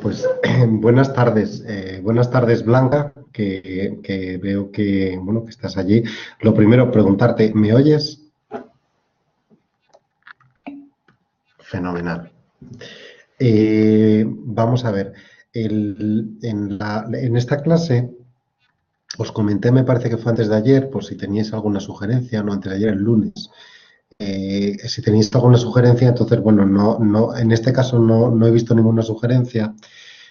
Pues buenas tardes Blanca, que veo que, bueno, que estás allí. Lo primero, preguntarte, ¿me oyes? Fenomenal. Vamos a ver, en esta clase os comenté, me parece que fue antes de ayer, por si teníais alguna sugerencia, no, antes de ayer, el lunes. Si tenéis alguna sugerencia, entonces, bueno, en este caso no he visto ninguna sugerencia.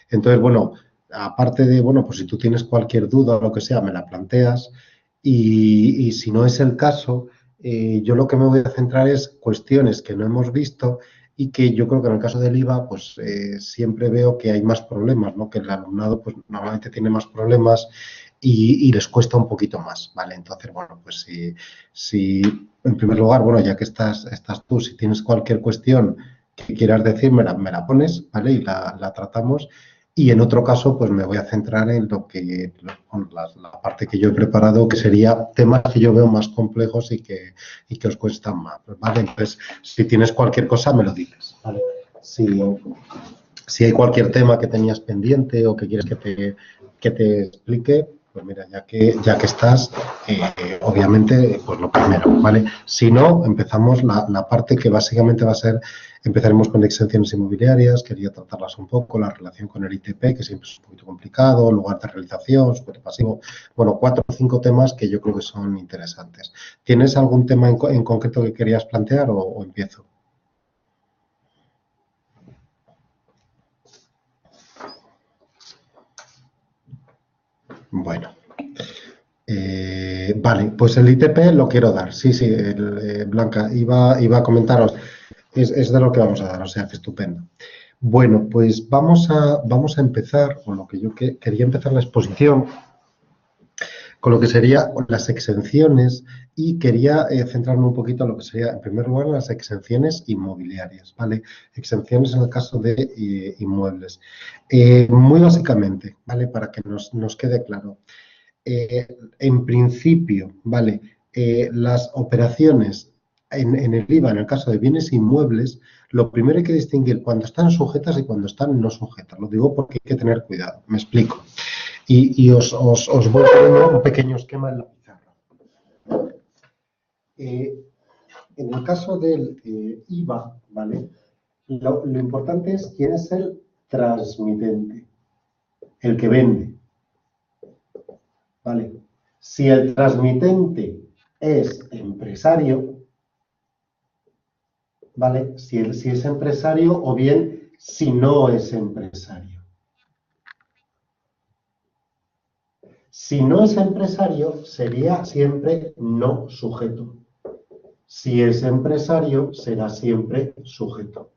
Entonces, bueno, aparte de, bueno, pues si tú tienes cualquier duda o lo que sea, me la planteas y si no es el caso, yo lo que me voy a centrar es cuestiones que no hemos visto y que yo creo que en el caso del IVA, pues siempre veo que hay más problemas, ¿no? Que el alumnado, pues normalmente tiene más problemas y les cuesta un poquito más, ¿vale? Entonces, bueno, pues si en primer lugar, bueno, ya que estás tú, si tienes cualquier cuestión que quieras decir, me la pones, ¿vale? Y la tratamos. Y en otro caso, pues me voy a centrar en bueno, la parte que yo he preparado, que sería temas que yo veo más complejos y que os cuestan más, ¿vale? Entonces, si tienes cualquier cosa, me lo dices, ¿vale? Si hay cualquier tema que tenías pendiente o que quieres que te explique, pues mira, ya que estás, obviamente, pues lo primero, ¿vale? Si no, empezamos la parte que básicamente va a ser, empezaremos con exenciones inmobiliarias, quería tratarlas un poco, la relación con el ITP, que siempre es un poquito complicado, lugar de realización, sujeto pasivo, bueno, 4 o 5 temas que yo creo que son interesantes. ¿Tienes algún tema en concreto que querías plantear o empiezo? Bueno. Vale, pues el ITP lo quiero dar. Sí, sí, Blanca, iba a comentaros. Es de lo que vamos a dar, o sea que estupendo. Bueno, pues vamos a empezar con lo que yo quería empezar la exposición, con lo que sería las exenciones y quería centrarme un poquito en lo que sería, en primer lugar, las exenciones inmobiliarias, ¿vale? Exenciones en el caso de inmuebles. Muy básicamente, ¿vale? Para que nos quede claro. En principio, ¿vale? Las operaciones en el IVA, en el caso de bienes inmuebles, lo primero hay que distinguir cuando están sujetas y cuando están no sujetas. Lo digo porque hay que tener cuidado. Me explico. Y os voy poniendo un pequeño esquema en la pizarra. Eh, en el caso del IVA, ¿vale? Lo importante es quién es el transmitente, el que vende, ¿vale? Si el transmitente es empresario, ¿vale? Si es empresario o bien si no es empresario. Si no es empresario, sería siempre no sujeto. Si es empresario, será siempre sujeto.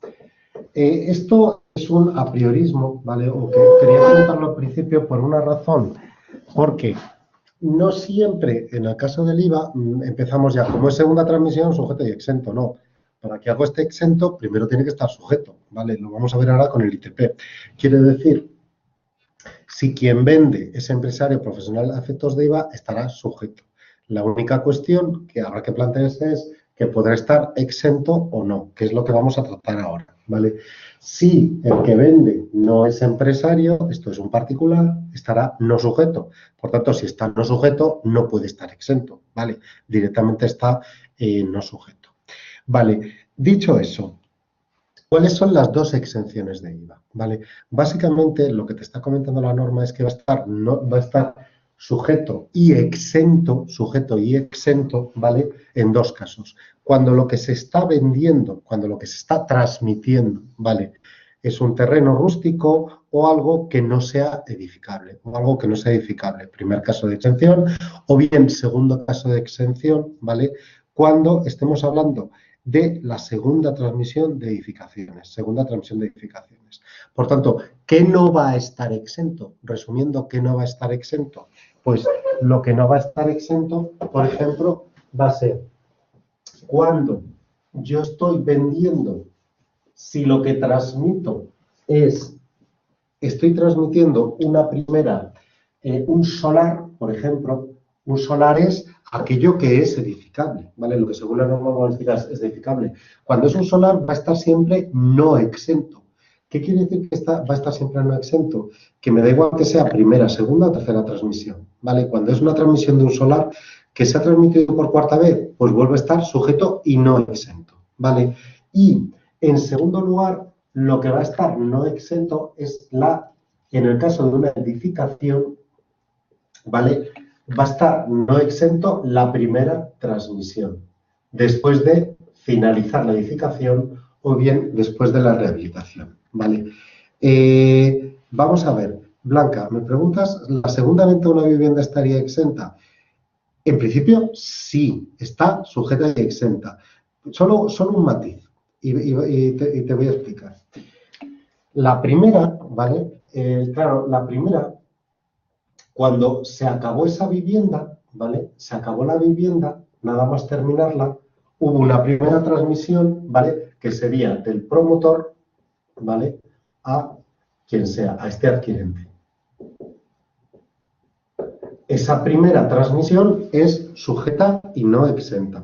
Esto es un apriorismo, ¿vale? O que quería comentarlo al principio por una razón, porque no siempre, en el caso del IVA, empezamos ya, como es segunda transmisión, sujeto y exento, no. Para que algo esté exento, primero tiene que estar sujeto, ¿vale? Lo vamos a ver ahora con el ITP. Quiere decir, si quien vende es empresario profesional a efectos de IVA, estará sujeto. La única cuestión que habrá que plantearse es que podrá estar exento o no, que es lo que vamos a tratar ahora, ¿vale? Si el que vende no es empresario, esto es un particular, estará no sujeto. Por tanto, si está no sujeto, no puede estar exento, ¿vale? Directamente está no sujeto. Vale, dicho eso, ¿cuáles son las dos exenciones de IVA? ¿Vale? Básicamente, lo que te está comentando la norma es que va a estar sujeto y exento, ¿vale? En dos casos. Cuando lo que se está vendiendo, cuando lo que se está transmitiendo, ¿vale? Es un terreno rústico o algo que no sea edificable, Primer caso de exención, o bien segundo caso de exención, ¿vale? Cuando estemos hablando de la segunda transmisión de edificaciones. Por tanto, ¿qué no va a estar exento? Resumiendo, ¿qué no va a estar exento? Pues lo que no va a estar exento, por ejemplo, va a ser cuando yo estoy vendiendo, si lo que transmito estoy transmitiendo un solar, por ejemplo, un solar es aquello que es edificable, ¿vale? Lo que según la norma urbanística es edificable. Cuando es un solar va a estar siempre no exento. ¿Qué quiere decir que va a estar siempre no exento? Que me da igual que sea primera, segunda o tercera transmisión, ¿vale? Cuando es una transmisión de un solar que se ha transmitido por cuarta vez, pues vuelve a estar sujeto y no exento, ¿vale? Y, en segundo lugar, lo que va a estar no exento es en el caso de una edificación, ¿vale? Va a estar no exento la primera transmisión, después de finalizar la edificación o bien después de la rehabilitación, ¿vale? Vamos a ver, Blanca, me preguntas, ¿la segunda venta de una vivienda estaría exenta? En principio, sí, está sujeta y exenta. Solo un matiz, y te voy a explicar. La primera, ¿vale? Claro, la primera, cuando se acabó esa vivienda, ¿vale? Se acabó la vivienda, nada más terminarla, hubo una primera transmisión, ¿vale? Que sería del promotor, ¿vale? A quien sea, a este adquirente. Esa primera transmisión es sujeta y no exenta,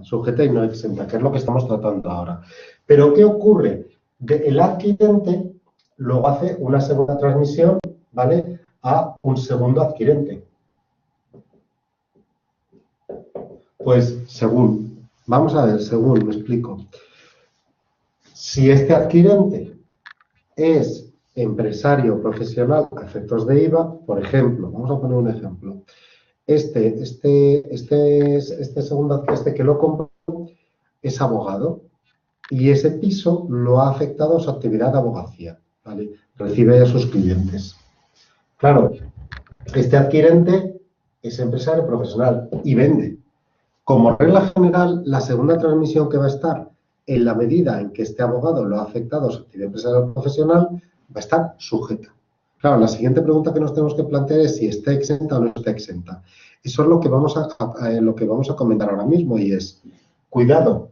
que es lo que estamos tratando ahora. Pero ¿qué ocurre? El adquirente luego hace una segunda transmisión, ¿vale? A un segundo adquirente. Pues vamos a ver, me explico. Si este adquirente es empresario profesional a efectos de IVA, por ejemplo, vamos a poner un ejemplo. Este segundo adquirente que lo compró es abogado y ese piso lo ha afectado a su actividad de abogacía, ¿vale? Recibe a sus clientes. Claro, este adquirente es empresario profesional y vende. Como regla general, la segunda transmisión que va a estar en la medida en que este abogado lo ha afectado a su actividad empresarial profesional, va a estar sujeta. Claro, la siguiente pregunta que nos tenemos que plantear es si está exenta o no está exenta. Eso es lo que vamos a comentar ahora mismo y es, cuidado,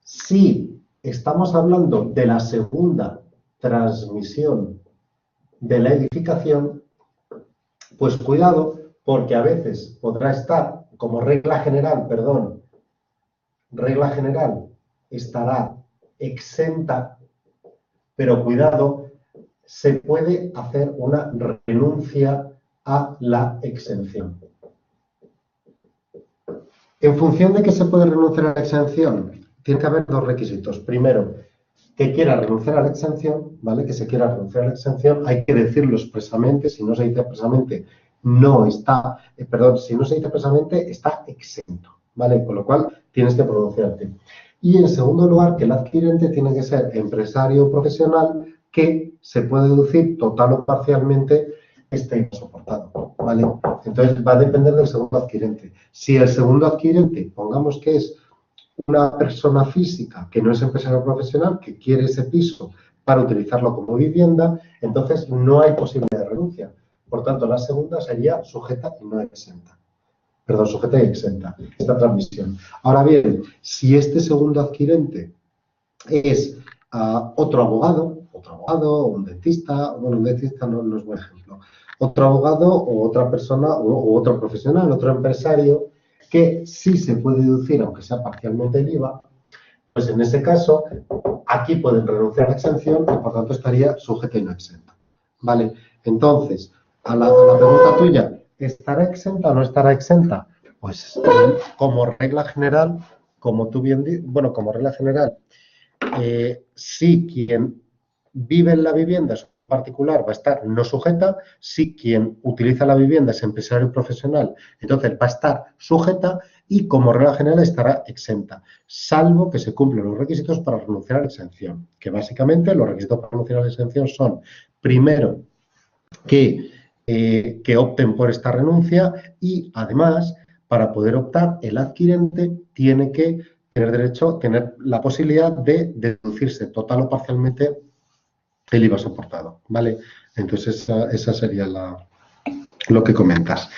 si estamos hablando de la segunda transmisión de la edificación, pues cuidado, porque a veces podrá estar como regla general estará exenta, pero cuidado, se puede hacer una renuncia a la exención. En función de que se puede renunciar a la exención, tiene que haber dos requisitos. Primero, que quiera renunciar a la exención, ¿vale? Que se quiera renunciar a la exención, hay que decirlo expresamente, si no se dice expresamente, si no se dice expresamente, está exento, ¿vale? Con lo cual, tienes que pronunciarte. Y en segundo lugar, que el adquirente tiene que ser empresario profesional que se puede deducir total o parcialmente este IVA soportado, ¿vale? Entonces, va a depender del segundo adquirente. Si el segundo adquirente, pongamos que es una persona física que no es empresario profesional, que quiere ese piso para utilizarlo como vivienda, entonces no hay posibilidad de renuncia. Por tanto, la segunda sería sujeta y no exenta. Perdón, sujeta y exenta, esta transmisión. Ahora bien, si este segundo adquirente es otro abogado, o un dentista, bueno, un dentista no es buen ejemplo, otro abogado o otra persona o otro profesional, otro empresario, que sí se puede deducir, aunque sea parcialmente el IVA, pues en ese caso, aquí pueden renunciar a la exención y por tanto estaría sujeta y no exenta. ¿Vale? Entonces, a la pregunta tuya, ¿estará exenta o no estará exenta? Pues como regla general, como tú bien dices, bueno, como regla general, si quien vive en la vivienda es particular va a estar no sujeta, si quien utiliza la vivienda es empresario profesional, entonces va a estar sujeta y como regla general estará exenta, salvo que se cumplan los requisitos para renunciar a la exención, que básicamente los requisitos para renunciar a la exención son, primero, que opten por esta renuncia y además, para poder optar, el adquirente tiene que tener la posibilidad de deducirse total o parcialmente el IVA soportado, ¿vale? Entonces, esa sería lo que comentas.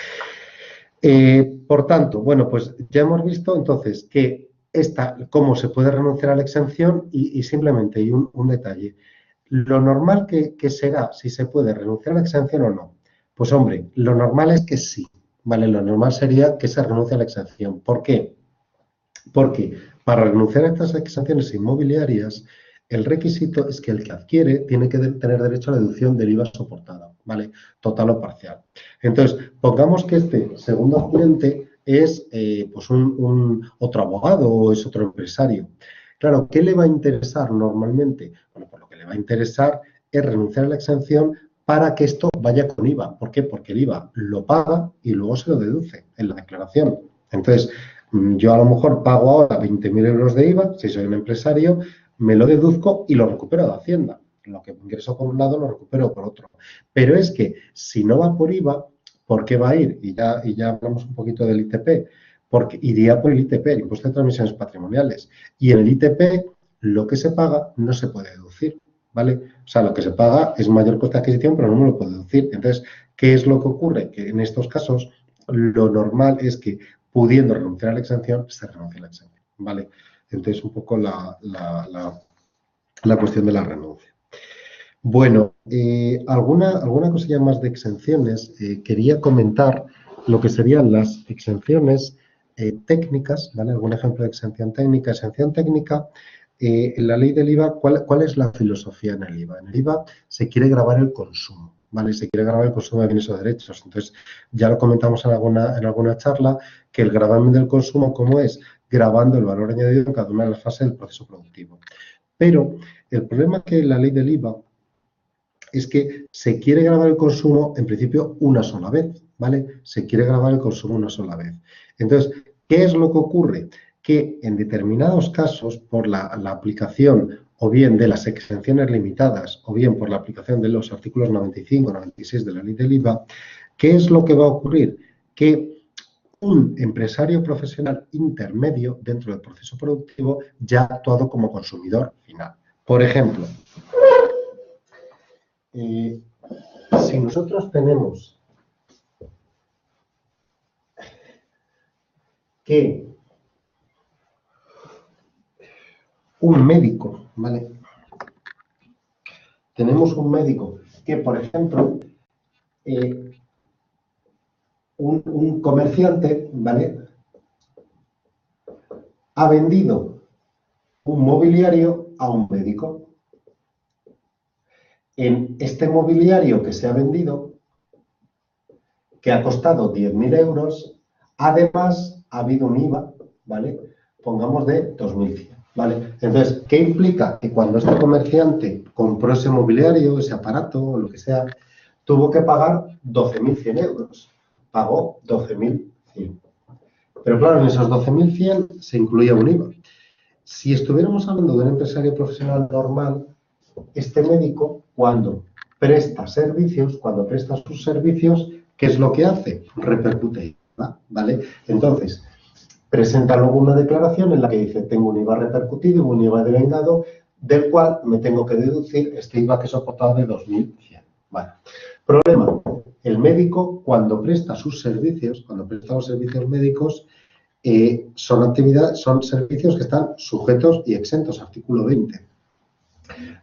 Por tanto, bueno, pues ya hemos visto entonces que cómo se puede renunciar a la exención y simplemente hay un detalle. Lo normal que será si se puede renunciar a la exención o no. Pues hombre, lo normal es que sí, ¿vale? Lo normal sería que se renuncie a la exención. ¿Por qué? Porque para renunciar a estas exenciones inmobiliarias El requisito es que el que adquiere tiene que tener derecho a la deducción del IVA soportada, ¿vale? Total o parcial. Entonces, pongamos que este segundo adquirente es pues otro abogado o es otro empresario. Claro, ¿qué le va a interesar normalmente? Bueno, pues lo que le va a interesar es renunciar a la exención para que esto vaya con IVA. ¿Por qué? Porque el IVA lo paga y luego se lo deduce en la declaración. Entonces, yo a lo mejor pago ahora 20.000 euros de IVA, si soy un empresario, me lo deduzco y lo recupero de Hacienda. Lo que ingreso por un lado lo recupero por otro. Pero es que si no va por IVA, ¿por qué va a ir? Y ya hablamos un poquito del ITP. Porque iría por el ITP, el Impuesto de Transmisiones Patrimoniales. Y en el ITP lo que se paga no se puede deducir, ¿vale? O sea, lo que se paga es mayor coste de adquisición, pero no me lo puedo deducir. Entonces, ¿qué es lo que ocurre? Que en estos casos lo normal es que pudiendo renunciar a la exención, se renuncie a la exención, ¿vale? Entonces, un poco la cuestión de la renuncia. Bueno, alguna cosilla más de exenciones. Quería comentar lo que serían las exenciones técnicas, ¿vale? Algún ejemplo de exención técnica. Exención técnica, en la ley del IVA, ¿cuál es la filosofía en el IVA? En el IVA se quiere gravar el consumo, ¿vale? Se quiere gravar el consumo de bienes o derechos. Entonces, ya lo comentamos en alguna charla, que el gravamen del consumo, ¿cómo es? Gravando el valor añadido en cada una de las fases del proceso productivo. Pero el problema que la ley del IVA es que se quiere gravar el consumo, en principio, una sola vez, ¿vale? Se quiere gravar el consumo una sola vez. Entonces, ¿qué es lo que ocurre? Que en determinados casos, por la aplicación o bien de las exenciones limitadas o bien por la aplicación de los artículos 95 y 96 de la ley del IVA, ¿qué es lo que va a ocurrir? Que un empresario profesional intermedio dentro del proceso productivo ya ha actuado como consumidor final. Por ejemplo, si nosotros tenemos que un médico, ¿vale? Tenemos un médico que, por ejemplo, un comerciante, ¿vale? Ha vendido un mobiliario a un médico. En este mobiliario que se ha vendido, que ha costado 10.000 euros, además ha habido un IVA, ¿vale? Pongamos de 2.100, ¿vale? Entonces, ¿qué implica? Que cuando este comerciante compró ese mobiliario, ese aparato, o lo que sea, tuvo que pagar 12.100 euros. Pagó 12.100. Pero claro, en esos 12.100 se incluía un IVA. Si estuviéramos hablando de un empresario profesional normal, este médico, cuando presta servicios, cuando presta sus servicios, ¿qué es lo que hace? Repercute IVA, ¿vale? Entonces, presenta luego una declaración en la que dice, tengo un IVA repercutido, un IVA devengado, del cual me tengo que deducir este IVA que he soportado de 2.100. Vale. Problema, el médico cuando presta sus servicios, cuando presta los servicios médicos, son servicios que están sujetos y exentos, artículo 20.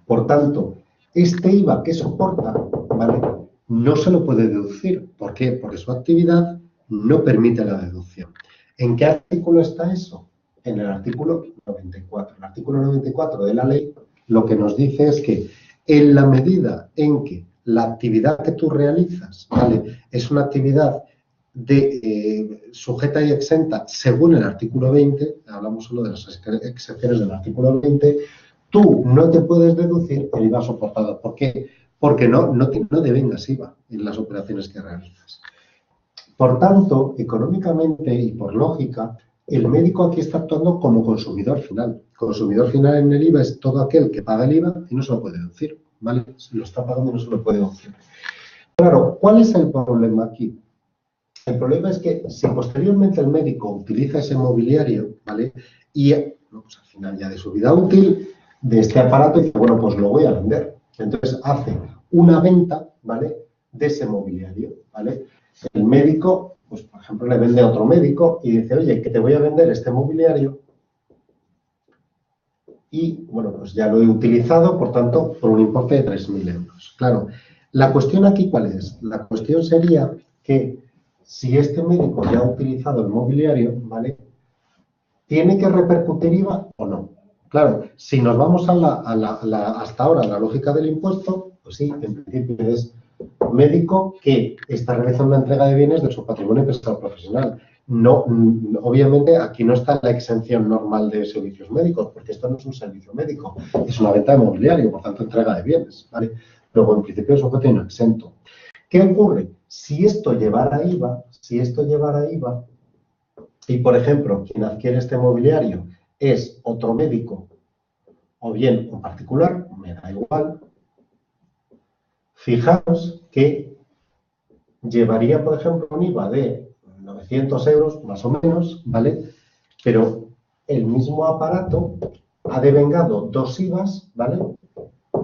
Por tanto, este IVA que soporta, ¿vale? No se lo puede deducir. ¿Por qué? Porque su actividad no permite la deducción. ¿En qué artículo está eso? En el artículo 94. El artículo 94 de la ley lo que nos dice es que en la medida en que la actividad que tú realizas, ¿vale? Es una actividad sujeta y exenta según el artículo 20, hablamos solo de las excepciones del artículo 20, tú no te puedes deducir el IVA soportado. ¿Por qué? Porque no devengas IVA en las operaciones que realizas. Por tanto, económicamente y por lógica, el médico aquí está actuando como consumidor final. Consumidor final en el IVA es todo aquel que paga el IVA y no se lo puede deducir, ¿vale? Se lo está pagando y no se lo puede deducir. Claro, ¿cuál es el problema aquí? El problema es que si posteriormente el médico utiliza ese mobiliario, ¿vale? Y pues al final ya de su vida útil, de este aparato, dice, bueno, pues lo voy a vender. Entonces hace una venta, ¿vale? De ese mobiliario, ¿vale? El médico, pues por ejemplo, le vende a otro médico y dice, oye, que te voy a vender este mobiliario y, bueno, pues ya lo he utilizado, por tanto, por un importe de 3.000 euros. Claro, la cuestión aquí, ¿cuál es? La cuestión sería que si este médico ya ha utilizado el mobiliario, ¿vale? ¿Tiene que repercutir IVA o no? Claro, si nos vamos hasta ahora a la lógica del impuesto, pues sí, en principio es médico que está realizando la entrega de bienes de su patrimonio empresarial profesional. No, obviamente aquí no está la exención normal de servicios médicos, porque esto no es un servicio médico, es una venta de mobiliario, por tanto entrega de bienes, ¿vale? Luego, en principio, el sujeto no exento. ¿Qué ocurre? Si esto llevara IVA, y por ejemplo, quien adquiere este mobiliario es otro médico o bien un particular, me da igual, fijaos que llevaría, por ejemplo, un IVA de 900 euros, más o menos, ¿vale? Pero el mismo aparato ha devengado dos IVAs, ¿vale?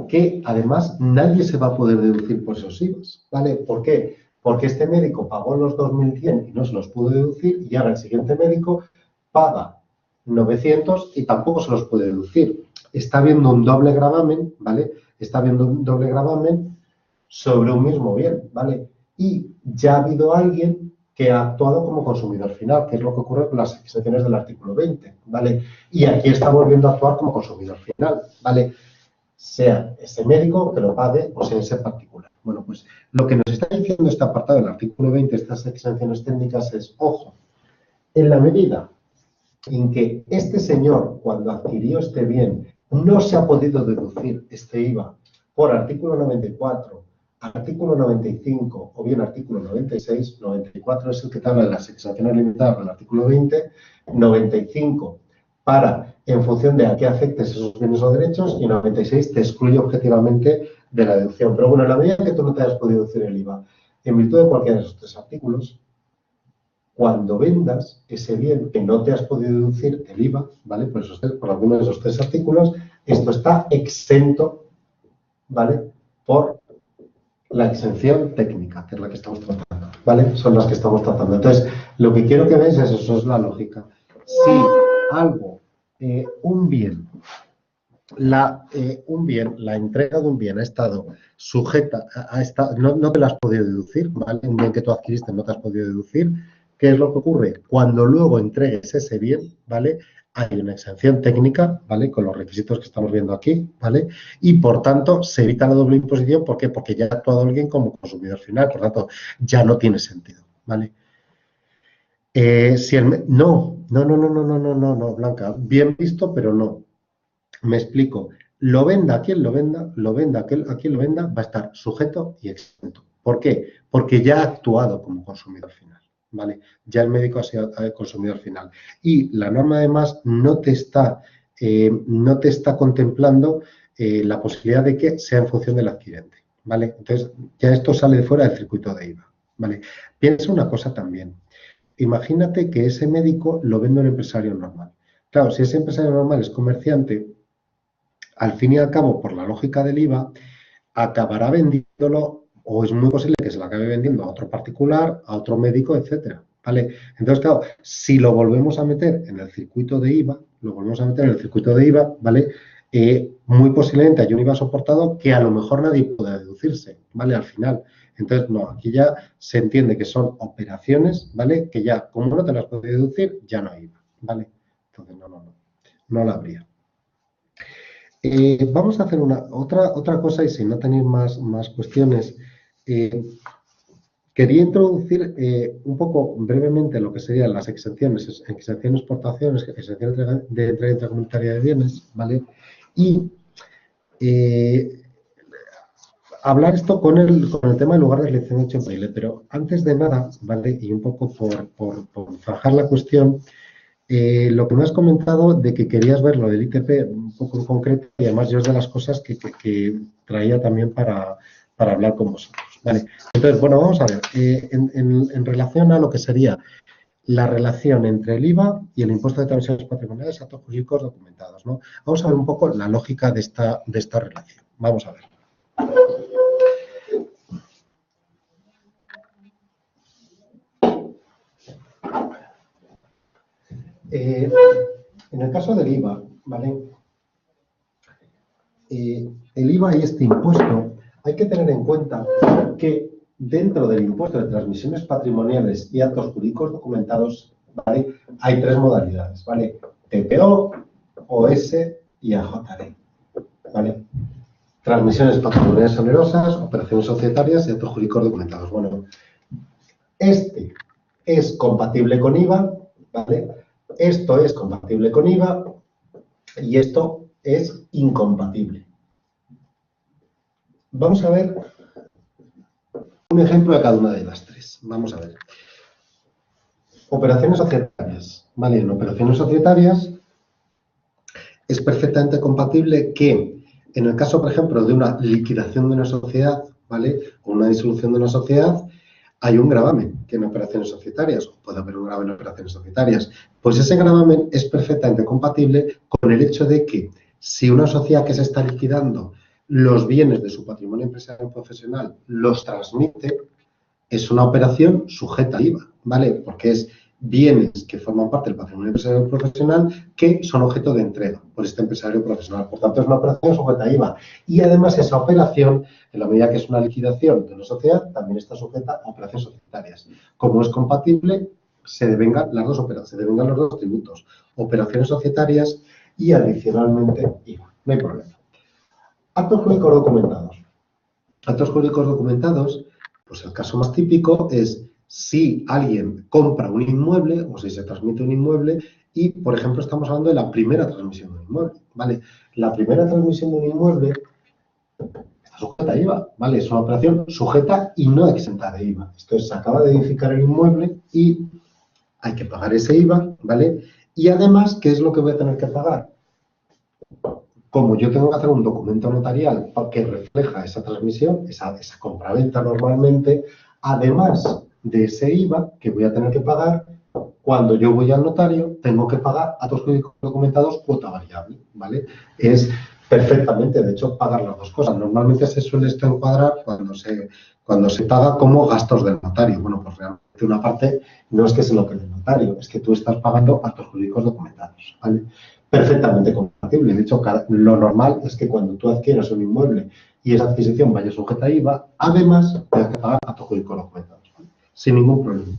Que además nadie se va a poder deducir por esos IVAs, ¿vale? ¿Por qué? Porque este médico pagó los 2.100 y no se los pudo deducir y ahora el siguiente médico paga 900 y tampoco se los puede deducir. Está habiendo un doble gravamen, ¿vale? Está habiendo un doble gravamen sobre un mismo bien, ¿vale? Y ya ha habido alguien que ha actuado como consumidor final, que es lo que ocurre con las excepciones del artículo 20, ¿vale? Y aquí está volviendo a actuar como consumidor final, ¿vale? Sea ese médico que lo pague o sea ese particular. Bueno, pues lo que nos está diciendo este apartado del artículo 20, estas exenciones técnicas, es, ojo, en la medida en que este señor, cuando adquirió este bien, no se ha podido deducir este IVA por artículo 94, artículo 95 o bien artículo 96, 94 es el que te habla de las exenciones limitadas del artículo 20, 95 para, en función de a qué afectes esos bienes o derechos, y 96 te excluye objetivamente de la deducción. Pero bueno, en la medida que tú no te hayas podido deducir el IVA, en virtud de cualquiera de esos tres artículos, cuando vendas ese bien que no te has podido deducir el IVA, ¿vale? Por alguno de esos tres artículos, esto está exento, ¿vale? Por la exención técnica, que es la que estamos tratando, ¿vale? Son las que estamos tratando. Entonces, lo que quiero que veáis es eso, es la lógica. Si algo, un bien, la entrega de un bien ha estado sujeta, no te lo has podido deducir, ¿vale? Un bien que tú adquiriste no te has podido deducir. ¿Qué es lo que ocurre? Cuando luego entregues ese bien, ¿vale? Hay una exención técnica, ¿vale? Con los requisitos que estamos viendo aquí, ¿vale? Y por tanto se evita la doble imposición. ¿Por qué? Porque ya ha actuado alguien como consumidor final, por tanto ya no tiene sentido, ¿vale? No, Blanca, bien visto, pero no. Me explico. Lo venda a quien lo venda, a quien lo venda, va a estar sujeto y exento. ¿Por qué? Porque ya ha actuado como consumidor final, ¿vale? Ya el médico ha sido consumidor final. Y la norma además no te está contemplando la posibilidad de que sea en función del adquirente, ¿vale? Entonces, ya esto sale de fuera del circuito de IVA, ¿vale? Piensa una cosa también. Imagínate que ese médico lo vende a un empresario normal. Claro, si ese empresario normal es comerciante, al fin y al cabo, por la lógica del IVA, acabará vendiéndolo o es muy posible que se lo acabe vendiendo a otro particular, a otro médico, etcétera, ¿vale? Entonces, claro, si lo volvemos a meter en el circuito de IVA, ¿vale? Muy posiblemente hay un IVA soportado que a lo mejor nadie pueda deducirse, ¿vale? Al final. Entonces, no, aquí ya se entiende que son operaciones, ¿vale? Que ya, como no te las puedes deducir, ya no hay IVA, ¿vale? Entonces, no la habría. Vamos a hacer otra cosa y si no tenéis más cuestiones, quería introducir un poco brevemente lo que serían las exenciones exportaciones, exención de entrega intracomunitaria de bienes, ¿vale? Y hablar esto con el tema en lugar de elección de hecho en pero antes de nada, ¿vale? Y un poco por zanjar la cuestión, lo que me has comentado de que querías ver lo del ITP un poco en concreto y además yo es de las cosas que traía también para hablar con vosotros. Vale. Entonces, bueno, vamos a ver. En relación a lo que sería la relación entre el IVA y el impuesto de transmisiones patrimoniales, actos jurídicos documentados, ¿no? Vamos a ver un poco la lógica de esta relación. Vamos a ver. En el caso del IVA, ¿vale? El IVA y este impuesto, hay que tener en cuenta que dentro del impuesto de transmisiones patrimoniales y actos jurídicos documentados, ¿vale? Hay tres modalidades, ¿vale? TPO, OS y AJD, ¿vale? Transmisiones patrimoniales onerosas, operaciones societarias y actos jurídicos documentados. Bueno, este es compatible con IVA, ¿vale? Esto es compatible con IVA y esto es incompatible. Vamos a ver un ejemplo de cada una de las tres. Vamos a ver. Operaciones societarias. Vale, en operaciones societarias es perfectamente compatible que en el caso, por ejemplo, de una liquidación de una sociedad, ¿vale? O una disolución de una sociedad, hay un gravamen que en operaciones societarias, o puede haber un gravamen en operaciones societarias. Pues ese gravamen es perfectamente compatible con el hecho de que si una sociedad que se está liquidando los bienes de su patrimonio empresarial o profesional los transmite, es una operación sujeta a IVA, ¿vale? Porque es bienes que forman parte del patrimonio empresarial profesional que son objeto de entrega por este empresario profesional. Por tanto, es una operación sujeta a IVA. Y además esa operación, en la medida que es una liquidación de una sociedad, también está sujeta a operaciones societarias. Como es compatible, se devengan las dos operaciones, se devengan los dos tributos, operaciones societarias y adicionalmente IVA. No hay problema. Actos jurídicos documentados. Actos jurídicos documentados, pues el caso más típico es si alguien compra un inmueble o si se transmite un inmueble y, por ejemplo, estamos hablando de la primera transmisión de un inmueble, ¿vale? La primera transmisión de un inmueble está sujeta a IVA, ¿vale? Es una operación sujeta y no exenta de IVA. Esto es, se acaba de edificar el inmueble y hay que pagar ese IVA, ¿vale? Y además, ¿qué es lo que voy a tener que pagar? Como yo tengo que hacer un documento notarial que refleja esa transmisión, esa compraventa normalmente, además de ese IVA que voy a tener que pagar, cuando yo voy al notario, tengo que pagar actos jurídicos documentados cuota variable, ¿vale? Es perfectamente, de hecho, pagar las dos cosas. Normalmente se suele esto encuadrar cuando se paga como gastos del notario. Bueno, pues realmente una parte no es que se lo quede el notario, es que tú estás pagando actos jurídicos documentados, ¿vale? Perfectamente compatible. De hecho, lo normal es que cuando tú adquieras un inmueble y esa adquisición vaya sujeta a IVA, además tengas que pagar actos jurídicos documentados, ¿vale? Sin ningún problema.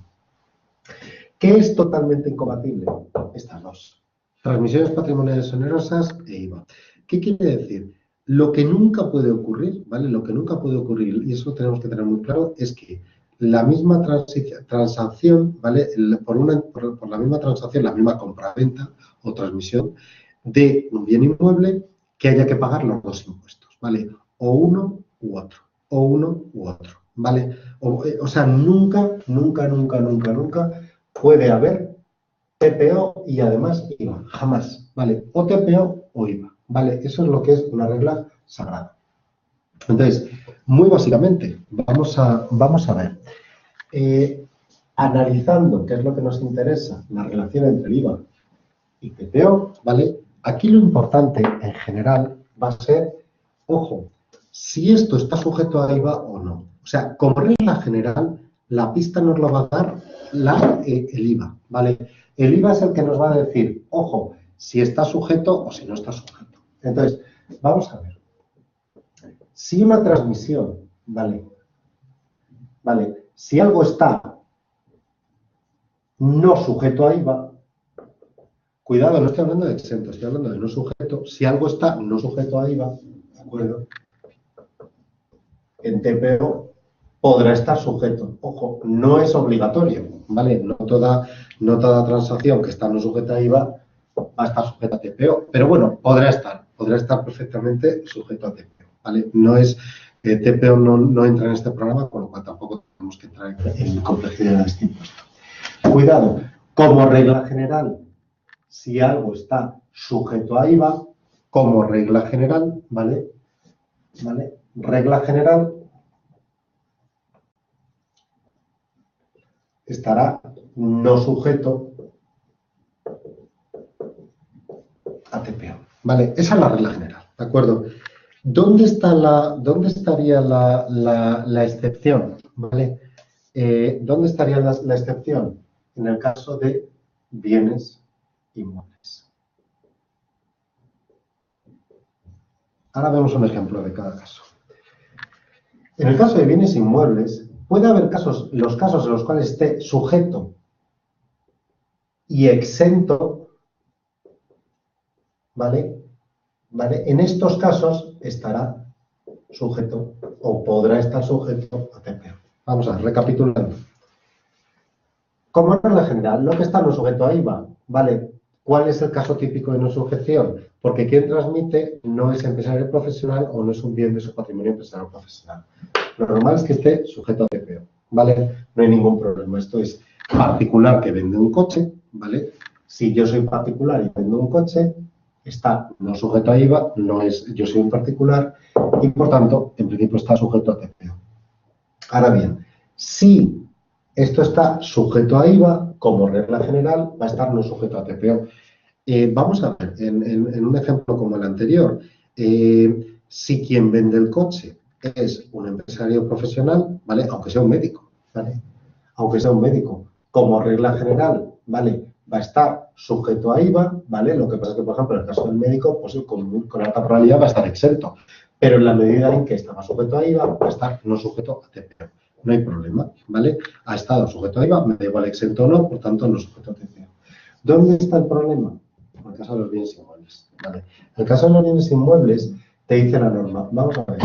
¿Qué es totalmente incompatible? Estas dos. Transmisiones patrimoniales onerosas e IVA. ¿Qué quiere decir? Lo que nunca puede ocurrir, ¿vale? Lo que nunca puede ocurrir, y eso lo tenemos que tener muy claro, es que la misma transacción, ¿vale? Por la misma transacción, la misma compraventa o transmisión de un bien inmueble, que haya que pagar los dos impuestos, ¿vale? O uno u otro, o uno u otro, ¿vale? O sea, nunca puede haber TPO y además IVA, jamás, ¿vale? O TPO o IVA, ¿vale? Eso es lo que es una regla sagrada. Entonces, muy básicamente, vamos a ver, analizando qué es lo que nos interesa, la relación entre el IVA y TPO, ¿vale? Aquí lo importante en general va a ser, ojo, si esto está sujeto a IVA o no. O sea, como regla general, la pista nos lo va a dar el IVA, ¿vale? El IVA es el que nos va a decir, ojo, si está sujeto o si no está sujeto. Entonces, vamos a ver. Si una transmisión, ¿vale? Si algo está no sujeto a IVA, cuidado, no estoy hablando de exento, estoy hablando de no sujeto. Si algo está no sujeto a IVA, ¿de acuerdo? En TPO podrá estar sujeto. Ojo, no es obligatorio, ¿vale? No toda transacción que está no sujeta a IVA va a estar sujeta a TPO. Pero bueno, podrá estar perfectamente sujeto a TPO, ¿vale? No es, TPO no entra en este programa, con lo cual tampoco tenemos que entrar en complejidad de este impuesto. Cuidado, como regla general, si algo está sujeto a IVA, como regla general, ¿vale? Regla general, estará no sujeto a TPO, ¿vale? Esa es la regla general, ¿de acuerdo? ¿Dónde estaría la excepción, ¿vale? ¿Dónde estaría la excepción? En el caso de bienes inmuebles. Ahora vemos un ejemplo de cada caso. En el caso de bienes inmuebles, puede haber los casos en los cuales esté sujeto y exento, ¿vale? ¿vale? En estos casos estará sujeto o podrá estar sujeto a TPO. Vamos a ver, recapitulando. Como regla general, lo que está no sujeto a IVA, ¿vale? ¿Cuál es el caso típico de no sujeción? Porque quien transmite no es empresario profesional o no es un bien de su patrimonio empresario profesional. Lo normal es que esté sujeto a TPO, ¿vale? No hay ningún problema. Esto es particular que vende un coche, ¿vale? Si yo soy particular y vendo un coche, está no sujeto a IVA, no es yo soy un particular y, por tanto, en principio está sujeto a TPO. Ahora bien, si esto está sujeto a IVA, como regla general, va a estar no sujeto a TPO. Vamos a ver, en un ejemplo como el anterior, si quien vende el coche es un empresario profesional, ¿vale? Aunque sea un médico, ¿vale? Aunque sea un médico, como regla general, ¿vale? Va a estar sujeto a IVA, ¿vale? Lo que pasa es que, por ejemplo, en el caso del médico, pues con alta probabilidad va a estar exento. Pero en la medida en que estaba sujeto a IVA, va a estar no sujeto a TPO. No hay problema, ¿vale? Ha estado sujeto a IVA, me da igual exento o no, por tanto, no sujeto a TPO. ¿Dónde está el problema? En el caso de los bienes inmuebles, ¿vale? En el caso de los bienes inmuebles, te dice la norma, vamos a ver.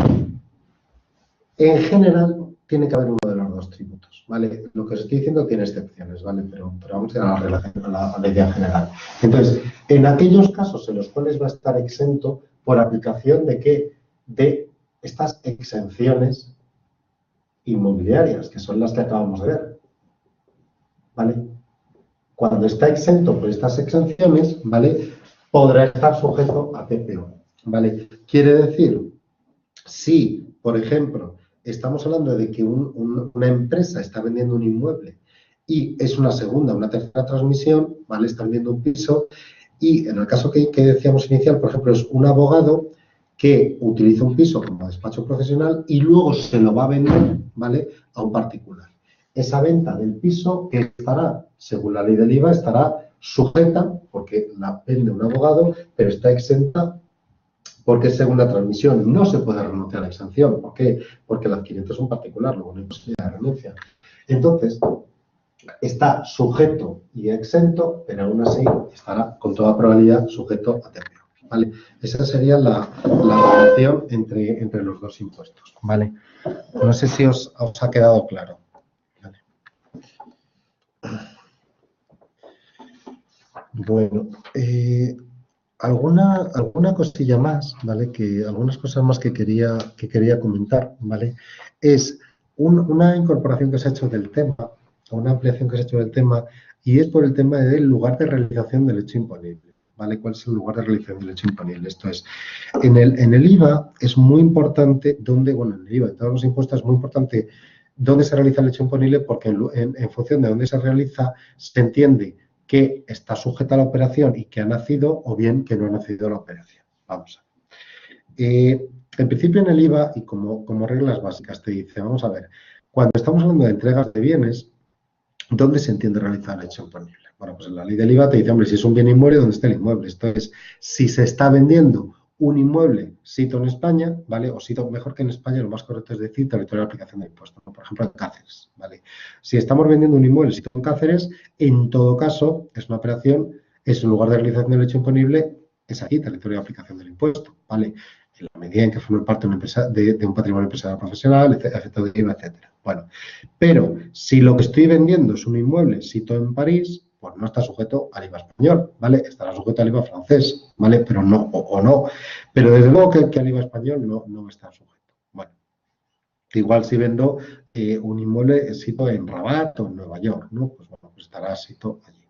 En general, tiene que haber uno de los dos tributos, ¿vale? Lo que os estoy diciendo tiene excepciones, ¿vale? Pero vamos a ir a la idea general. Entonces, en aquellos casos en los cuales va a estar exento por aplicación de qué? De estas exenciones inmobiliarias, que son las que acabamos de ver, ¿vale? Cuando está exento por estas exenciones, ¿vale? Podrá estar sujeto a TPO, ¿vale? Quiere decir, si, por ejemplo, estamos hablando de que una empresa está vendiendo un inmueble y es una segunda, una tercera transmisión, ¿vale? Está vendiendo un piso y en el caso que decíamos inicial, por ejemplo, es un abogado que utiliza un piso como despacho profesional y luego se lo va a vender, ¿vale? A un particular. Esa venta del piso que estará, según la ley del IVA, estará sujeta, porque la vende un abogado, pero está exenta porque es segunda transmisión. No se puede renunciar a la exención. ¿Por qué? Porque el adquirente es un particular, luego no hay posibilidad de renuncia. Entonces, está sujeto y exento, pero aún así estará con toda probabilidad sujeto a TPO. ¿Vale? Esa sería la relación entre los dos impuestos. ¿Vale? No sé si os ha quedado claro. Vale. Bueno, alguna cosilla más, ¿vale? Algunas cosas más que quería comentar, ¿vale? Es una incorporación que se ha hecho del tema, una ampliación que se ha hecho del tema, y es por el tema del lugar de realización del hecho imponible, ¿vale? ¿Cuál es el lugar de realización del hecho imponible? Esto es, en el IVA es muy importante en el IVA, en todos los impuestos es muy importante dónde se realiza el hecho imponible, porque en función de dónde se realiza, se entiende que está sujeta a la operación y que ha nacido o bien que no ha nacido la operación. Vamos a ver. En principio en el IVA y como reglas básicas te dice, vamos a ver, cuando estamos hablando de entregas de bienes, ¿dónde se entiende realizar el hecho imponible? Bueno, pues en la ley del IVA te dice, hombre, si es un bien inmueble, ¿dónde está el inmueble? Esto es, si se está vendiendo un inmueble sito en España, ¿vale? O sito mejor que en España, lo más correcto es decir territorio de aplicación de impuestos, ¿no? Por ejemplo, en Cáceres, ¿vale? Si estamos vendiendo un inmueble sito en Cáceres, en todo caso, es una operación, es un lugar de realización del hecho imponible, es aquí, territorio de aplicación del impuesto, ¿vale? En la medida en que forme parte de una empresa, de un patrimonio empresarial profesional, efecto de IVA, etcétera. Bueno, pero si lo que estoy vendiendo es un inmueble sito en París, pues no está sujeto al IVA español, ¿vale? Estará sujeto al IVA francés, ¿vale? Pero no, o no. Pero desde luego que al IVA español no está sujeto. Bueno, igual si vendo un inmueble sito en Rabat o en Nueva York, ¿no? Pues bueno, pues estará sito allí.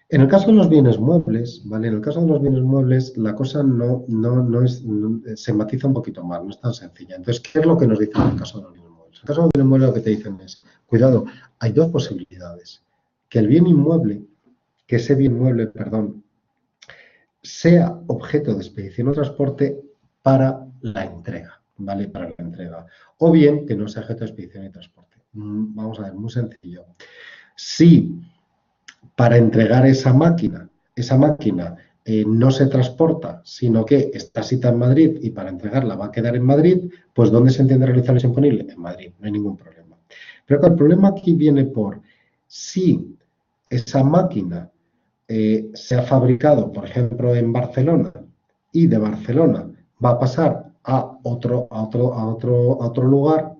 En el caso de los bienes muebles, ¿vale? En el caso de los bienes muebles, la cosa se matiza un poquito más, no es tan sencilla. Entonces, ¿qué es lo que nos dicen en el caso de los bienes muebles? En el caso de los bienes muebles lo que te dicen es, cuidado, hay dos posibilidades. Que el bien inmueble, que ese bien mueble, perdón, sea objeto de expedición o transporte para la entrega, ¿vale? Para la entrega. O bien que no sea objeto de expedición y transporte. Vamos a ver, muy sencillo. Si para entregar esa máquina no se transporta, sino que está cita en Madrid y para entregarla va a quedar en Madrid, pues ¿dónde se entiende realizar el imponible? En Madrid, no hay ningún problema. Pero el problema aquí viene por si esa máquina se ha fabricado, por ejemplo, en Barcelona y de Barcelona va a pasar a otro lugar,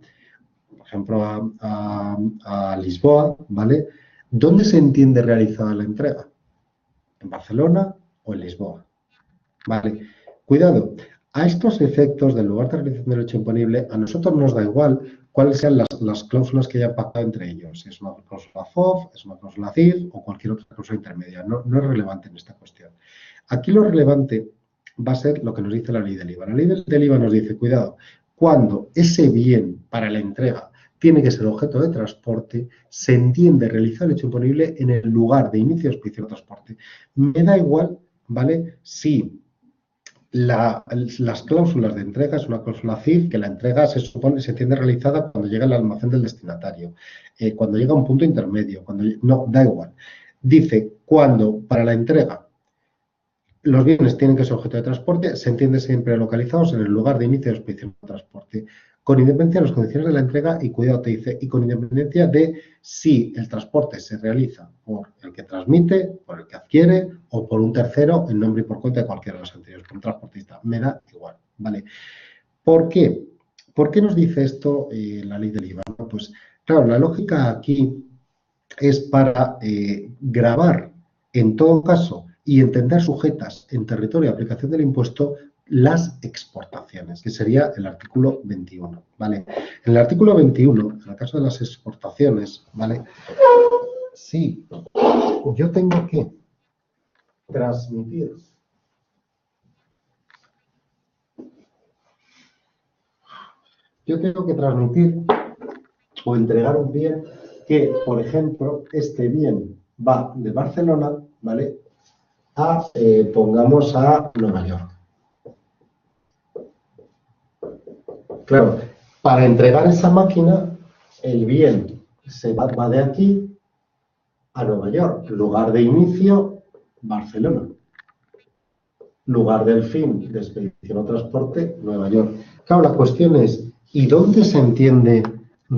por ejemplo, a Lisboa, ¿vale? ¿Dónde se entiende realizada la entrega? ¿En Barcelona o en Lisboa? Vale. Cuidado, a estos efectos del lugar de realización del hecho imponible, a nosotros nos da igual cuáles sean las cláusulas que hayan pactado entre ellos, si es una cláusula FOF, es una cláusula CIF o cualquier otra cláusula intermedia. No es relevante en esta cuestión. Aquí lo relevante va a ser lo que nos dice la ley del IVA. La ley del IVA nos dice, cuidado, cuando ese bien para la entrega tiene que ser objeto de transporte, se entiende realizar el hecho imponible en el lugar de inicio, expedición o transporte. Me da igual, ¿vale? Si las cláusulas de entrega es una cláusula CIF, que la entrega se entiende realizada cuando llega al almacén del destinatario, cuando llega a un punto intermedio, no, da igual. Dice, cuando para la entrega los bienes tienen que ser objeto de transporte, se entiende siempre localizados en el lugar de inicio de expedición de transporte, con independencia de las condiciones de la entrega y cuidado te dice, y con independencia de si el transporte se realiza por el que transmite, por el que adquiere o por un tercero en nombre y por cuenta de cualquiera de los anteriores, por un transportista. Me da igual, ¿vale? ¿Por qué? ¿Por qué nos dice esto la ley del IVA? Pues claro, la lógica aquí es para gravar en todo caso y entender sujetas en territorio de aplicación del impuesto las exportaciones, que sería el artículo 21, ¿vale? En el artículo 21, en el caso de las exportaciones, ¿vale? Sí, yo tengo que transmitir o entregar un bien que, por ejemplo, este bien va de Barcelona, ¿vale? Pongamos a Nueva York. Claro, para entregar esa máquina, el bien va de aquí a Nueva York. Lugar de inicio, Barcelona. Lugar del fin de expedición o transporte, Nueva York. Claro, la cuestión es, ¿y dónde se entiende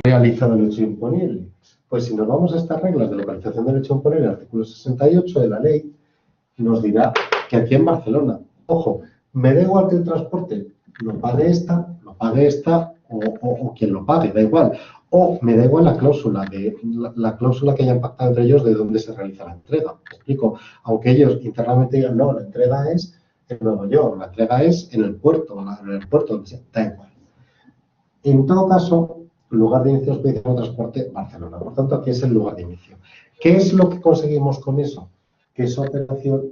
realizado el hecho imponible? Pues si nos vamos a estas reglas de localización del hecho imponible, el artículo 68 de la ley, nos dirá que aquí en Barcelona, ojo, me da igual que el transporte lo pague esta o quien lo pague, da igual. O me da igual la cláusula que hayan pactado entre ellos de dónde se realiza la entrega. ¿Me explico? Aunque ellos internamente digan, no, la entrega es en Nueva York, la entrega es en el puerto, donde sea, da igual. En todo caso, lugar de inicio de expedición o transporte, Barcelona. Por tanto, aquí es el lugar de inicio. ¿Qué es lo que conseguimos con eso? Que esa operación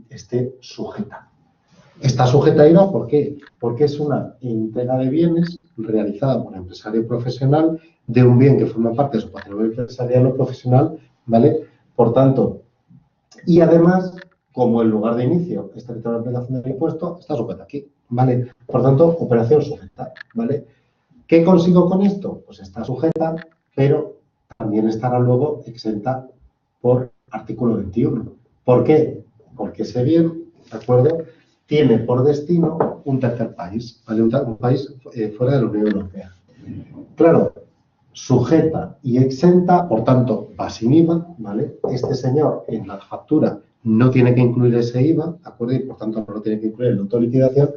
esté sujeta. Está sujeta a IVA, ¿por qué? Porque es una entrega de bienes realizada por un empresario profesional de un bien que forma parte de su patrimonio empresarial o profesional, ¿vale? Por tanto, y además, como el lugar de inicio es territorio de aplicación del impuesto, está sujeta aquí, ¿vale? Por tanto, operación sujeta, ¿vale? ¿Qué consigo con esto? Pues está sujeta, pero también estará luego exenta por artículo 21. ¿Por qué? Porque ese bien, ¿de acuerdo?, tiene por destino un tercer país, ¿vale? Un país fuera de la Unión Europea. Claro, sujeta y exenta, por tanto, va sin IVA, ¿vale? Este señor en la factura no tiene que incluir ese IVA, ¿de acuerdo? Y por tanto no lo tiene que incluir en la autoliquidación.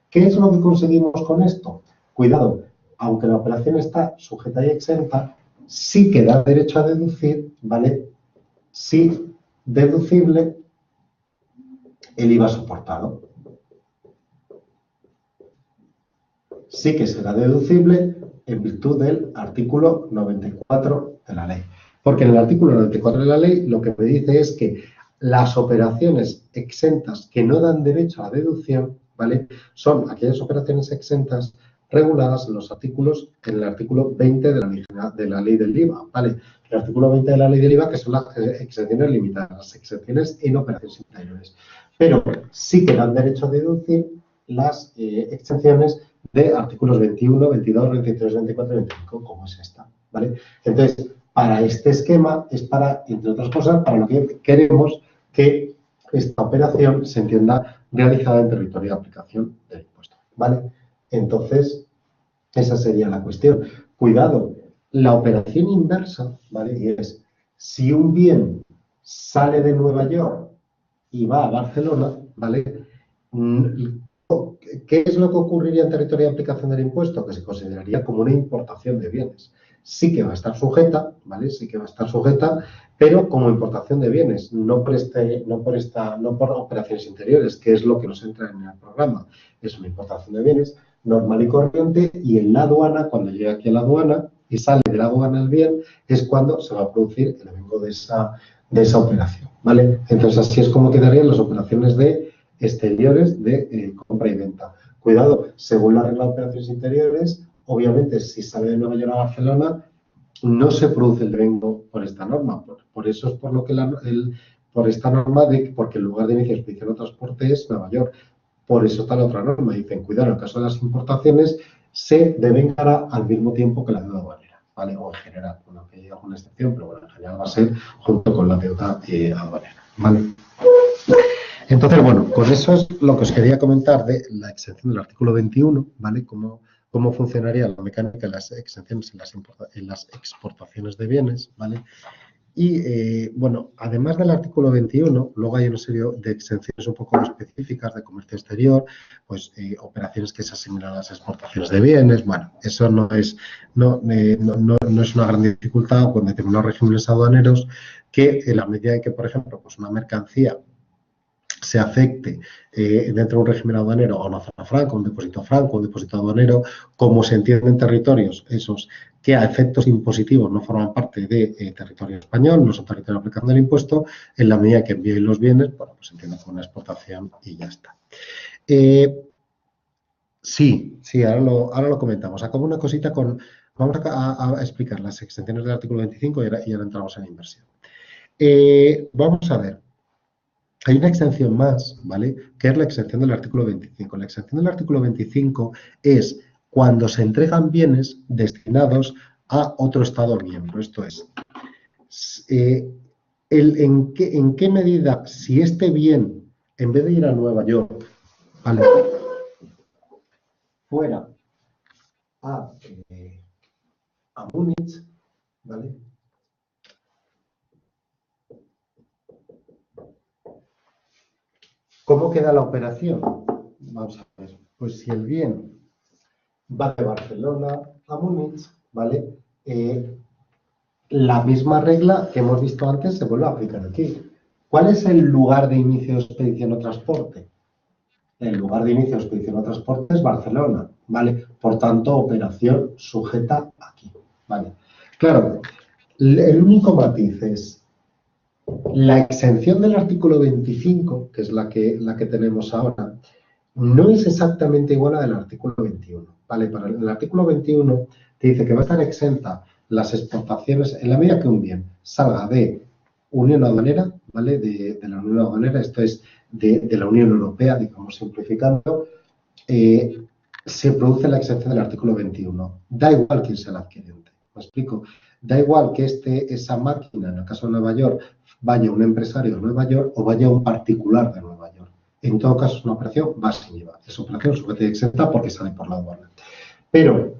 ¿Qué es lo que conseguimos con esto? Cuidado, aunque la operación está sujeta y exenta, sí que da derecho a deducir, ¿vale? Sí, deducible el IVA soportado. Sí que será deducible en virtud del artículo 94 de la ley. Porque en el artículo 94 de la ley lo que me dice es que las operaciones exentas que no dan derecho a deducción, ¿vale?, son aquellas operaciones exentas reguladas en el artículo 20 de la ley del IVA, ¿vale? El artículo 20 de la ley del IVA, que son las exenciones limitadas, las exenciones en operaciones interiores. Pero sí que dan derecho a deducir las exenciones de artículos 21, 22, 23, 24 y 25, como es esta, ¿vale? Entonces, para este esquema es para, entre otras cosas, para lo que queremos que esta operación se entienda realizada en territorio de aplicación del impuesto, ¿vale? Entonces, esa sería la cuestión. Cuidado, la operación inversa, ¿vale? Y es, si un bien sale de Nueva York y va a Barcelona, ¿vale?, ¿qué es lo que ocurriría en territorio de aplicación del impuesto? Que se consideraría como una importación de bienes. Sí que va a estar sujeta, ¿vale? Sí que va a estar sujeta, pero como importación de bienes, no por operaciones interiores, que es lo que nos entra en el programa. Es una importación de bienes normal y corriente, y en la aduana, cuando llega aquí a la aduana y sale de la aduana el bien, es cuando se va a producir el devengo de esa operación, ¿vale? Entonces, así es como quedarían las operaciones de exteriores de compra y venta. Cuidado, según la regla de operaciones interiores, obviamente, si sale de Nueva York a Barcelona, no se produce el devengo por esta norma. Por eso es por lo que por esta norma, porque el lugar de inicio de expedición o transporte es Nueva York. Por eso está la otra norma. Dicen, cuidado, en el caso de las importaciones, se devengará al mismo tiempo que la deuda aduanera, ¿vale? O en general, bueno, que hay alguna excepción, pero bueno, en general va a ser junto con la deuda aduanera, ¿vale? Entonces, bueno, con eso es lo que os quería comentar de la exención del artículo 21, ¿vale? Cómo funcionaría la mecánica de las exenciones en las exportaciones de bienes, ¿vale? Y, bueno, además del artículo 21, luego hay una serie de exenciones un poco específicas de comercio exterior, pues operaciones que se asimilan a las exportaciones de bienes. Bueno, eso no es una gran dificultad con determinados regímenes aduaneros que, en la medida en que, por ejemplo, pues una mercancía se afecte dentro de un régimen aduanero a una zona franca, un depósito aduanero, como se entiende en territorios esos que a efectos impositivos no forman parte de territorio español, no son territorio de aplicación del impuesto, en la medida que envíen los bienes, bueno, pues se entiende como una exportación y ya está. Sí, ahora lo comentamos. Acabo una cosita vamos a explicar las extensiones del artículo 25 y ahora entramos en la inversión. Vamos a ver. Hay una exención más, ¿vale? Que es la exención del artículo 25. La exención del artículo 25 es cuando se entregan bienes destinados a otro Estado miembro. Esto es, ¿en qué medida, si este bien, en vez de ir a Nueva York, ¿vale?, fuera a Múnich, ¿vale?, ¿cómo queda la operación? Vamos a ver. Pues si el bien va de Barcelona a Múnich, ¿vale? La misma regla que hemos visto antes se vuelve a aplicar aquí. ¿Cuál es el lugar de inicio de expedición o transporte? El lugar de inicio de expedición o transporte es Barcelona, ¿vale? Por tanto, operación sujeta aquí, ¿vale? Claro, el único matiz es la exención del artículo 25, que es la que tenemos ahora, no es exactamente igual a la del artículo 21, ¿vale? Para el artículo 21 te dice que va a estar exenta las exportaciones en la medida que un bien salga de Unión Aduanera, ¿vale? De la Unión Aduanera, esto es de la Unión Europea, digamos simplificando, se produce la exención del artículo 21. Da igual quién sea el adquirente, ¿me explico? Da igual que esa máquina, en el caso de Nueva York, vaya un empresario de Nueva York o vaya un particular de Nueva York. En todo caso, es una operación va sin IVA. Es operación sujeta y exenta porque sale por la aduana. Pero,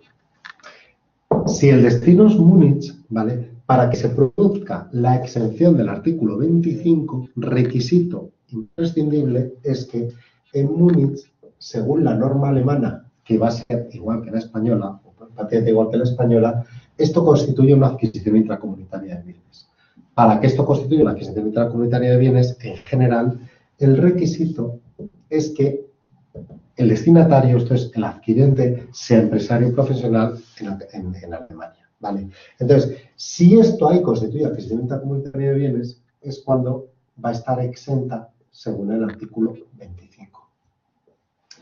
si el destino es Múnich, ¿vale?, para que se produzca la exención del artículo 25, requisito imprescindible es que en Múnich, según la norma alemana, que va a ser igual que la española, o prácticamente igual que la española, esto constituye una adquisición intracomunitaria de bienes. Para que esto constituya una adquisición intracomunitaria de bienes, en general, el requisito es que el destinatario, esto es, el adquirente, sea empresario profesional en Alemania, ¿vale? Entonces, si esto ahí constituye adquisición intracomunitaria de bienes, es cuando va a estar exenta según el artículo 25,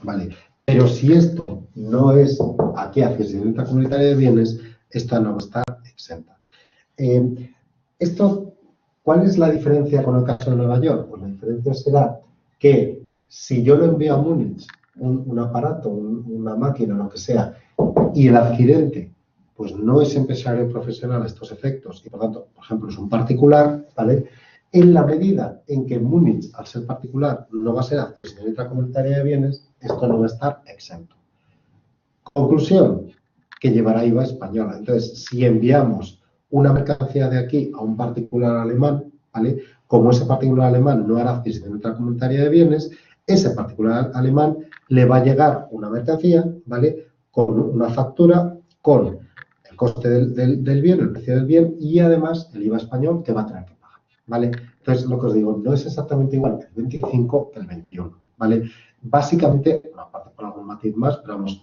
¿vale? Pero si esto no es aquí adquisición intracomunitaria de bienes, esta no va a estar exenta. ¿Cuál es la diferencia con el caso de Nueva York? Pues la diferencia será que si yo lo envío a Múnich, un aparato, una máquina, lo que sea, y el adquirente pues no es empresario profesional a estos efectos y por tanto, por ejemplo, es un particular, ¿vale? En la medida en que Múnich, al ser particular, no va a ser adquisición intracomunitaria de bienes, esto no va a estar exento. Conclusión, que llevará IVA española. Entonces, si enviamos una mercancía de aquí a un particular alemán, ¿vale?, como ese particular alemán no hará adquisición intracomunitaria de bienes, ese particular alemán le va a llegar una mercancía, ¿vale? Con una factura, con el coste del bien, el precio del bien y además el IVA español que va a tener que pagar, ¿vale? Entonces, lo que os digo, no es exactamente igual el 25 que el 21, ¿vale? Básicamente, bueno, aparte por algún matiz más, pero vamos,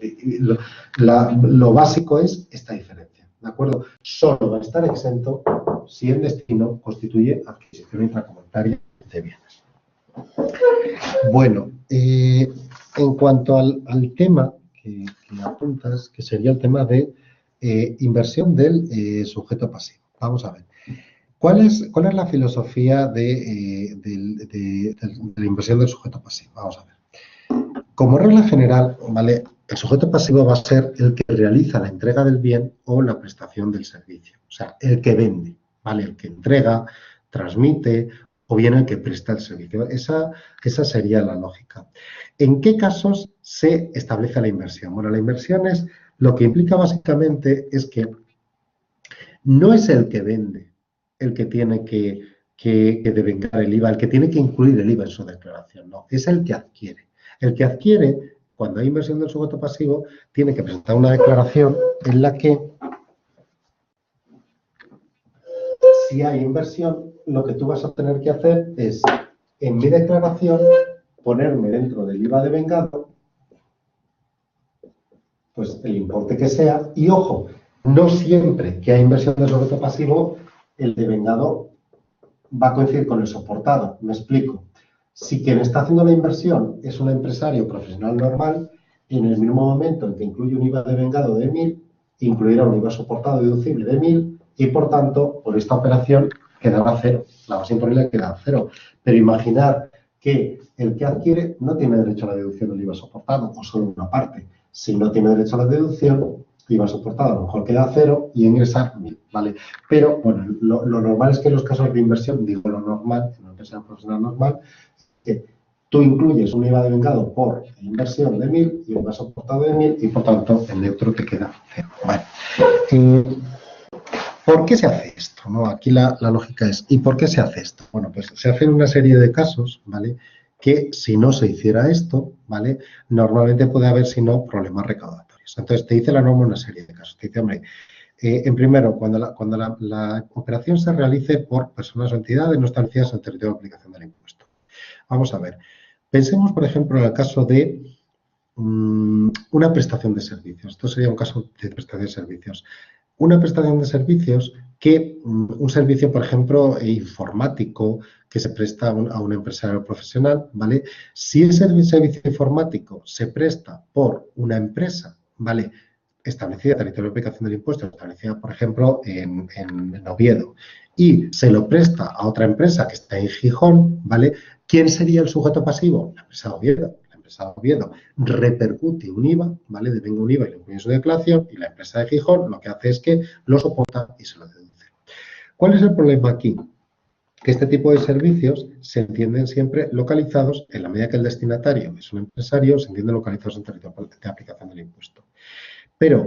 lo básico es esta diferencia, ¿de acuerdo? Solo va a estar exento si el destino constituye adquisición intracomentaria de bienes. Bueno, en cuanto al tema que apuntas, que sería el tema de inversión del sujeto pasivo. Vamos a ver. ¿Cuál es la filosofía de la inversión del sujeto pasivo? Vamos a ver. Como regla general, ¿vale? El sujeto pasivo va a ser el que realiza la entrega del bien o la prestación del servicio. O sea, el que vende, ¿vale? El que entrega, transmite o bien el que presta el servicio. Esa sería la lógica. ¿En qué casos se establece la inversión? Bueno, la inversión es lo que implica básicamente es que no es el que vende el que tiene que devengar el IVA, el que tiene que incluir el IVA en su declaración, no, es el que adquiere. El que adquiere, cuando hay inversión del sujeto pasivo, tiene que presentar una declaración en la que, si hay inversión, lo que tú vas a tener que hacer es, en mi declaración, ponerme dentro del IVA devengado, pues el importe que sea, y ojo, no siempre que hay inversión del sujeto pasivo, el devengado va a coincidir con el soportado. Me explico. Si quien está haciendo la inversión es un empresario profesional normal, en el mismo momento en que incluye un IVA devengado de 1.000, incluirá un IVA soportado deducible de 1.000 y, por tanto, por esta operación quedará cero. La base imponible queda cero. Pero imaginad que el que adquiere no tiene derecho a la deducción del IVA soportado, o solo una parte. Si no tiene derecho a la deducción, IVA soportado a lo mejor queda cero y ingresar 1.000, ¿vale? Pero, bueno, lo normal es que en los casos de inversión, digo lo normal, en una empresa profesional normal, que tú incluyes un IVA devengado por inversión de 1.000 y un IVA soportado de 1.000 y, por tanto, el neutro te queda cero. Vale. ¿Por qué se hace esto? ¿No? Aquí la lógica es, ¿y por qué se hace esto? Bueno, pues se hacen una serie de casos, ¿vale? Que si no se hiciera esto, ¿vale? Normalmente puede haber, si no, problemas recaudatorios. Entonces, te dice la norma una serie de casos. Te dice, hombre, en primero, cuando la operación se realice por personas o entidades no establecidas en el territorio de aplicación del impuesto. Vamos a ver. Pensemos, por ejemplo, en el caso de una prestación de servicios. Esto sería un caso de prestación de servicios. Una prestación de servicios que, un servicio, por ejemplo, informático que se presta a un empresario profesional, ¿vale? Si ese servicio informático se presta por una empresa, ¿vale?, establecida en territorio de aplicación del impuesto, establecida, por ejemplo, en Oviedo, y se lo presta a otra empresa que está en Gijón, ¿vale? ¿Quién sería el sujeto pasivo? La empresa de Oviedo. La empresa de Oviedo repercute un IVA, ¿vale? Devenga un IVA y lo incluye en su declaración, y la empresa de Gijón lo que hace es que lo soporta y se lo deduce. ¿Cuál es el problema aquí? Que este tipo de servicios se entienden siempre localizados, en la medida que el destinatario es un empresario, se entienden localizados en territorio de aplicación del impuesto. Pero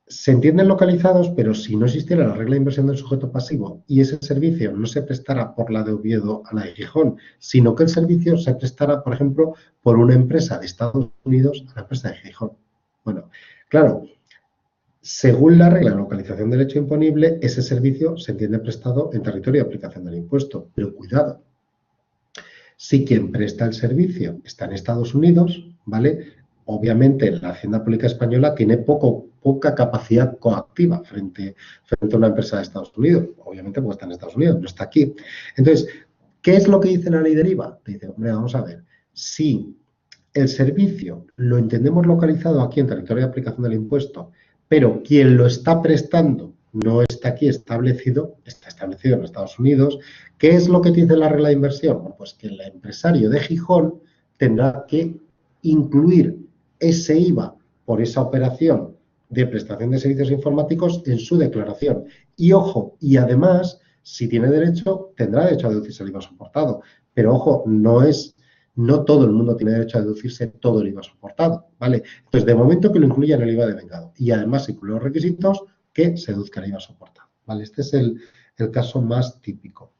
se entienden localizados, pero si no existiera la regla de inversión del sujeto pasivo y ese servicio no se prestara por la de Oviedo a la de Gijón, sino que el servicio se prestara, por ejemplo, por una empresa de Estados Unidos a la empresa de Gijón. Bueno, claro, según la regla de localización del hecho imponible, ese servicio se entiende prestado en territorio de aplicación del impuesto. Pero cuidado, si quien presta el servicio está en Estados Unidos, ¿vale? Obviamente la Hacienda Pública Española tiene poca capacidad coactiva frente a una empresa de Estados Unidos. Obviamente porque está en Estados Unidos, no está aquí. Entonces, ¿qué es lo que dice la ley del IVA? Dice, hombre, vamos a ver, si el servicio lo entendemos localizado aquí en territorio de aplicación del impuesto, pero quien lo está prestando no está aquí establecido, está establecido en Estados Unidos, ¿qué es lo que dice la regla de inversión? Bueno, pues que el empresario de Gijón tendrá que incluir ese IVA por esa operación de prestación de servicios informáticos en su declaración. Y ojo, y además, si tiene derecho, tendrá derecho a deducirse el IVA soportado. Pero ojo, no todo el mundo tiene derecho a deducirse todo el IVA soportado, ¿vale? Entonces, de momento que lo incluya en el IVA devengado. Y además, incluye los requisitos que se deduzca el IVA soportado, ¿vale? Este es el caso más típico.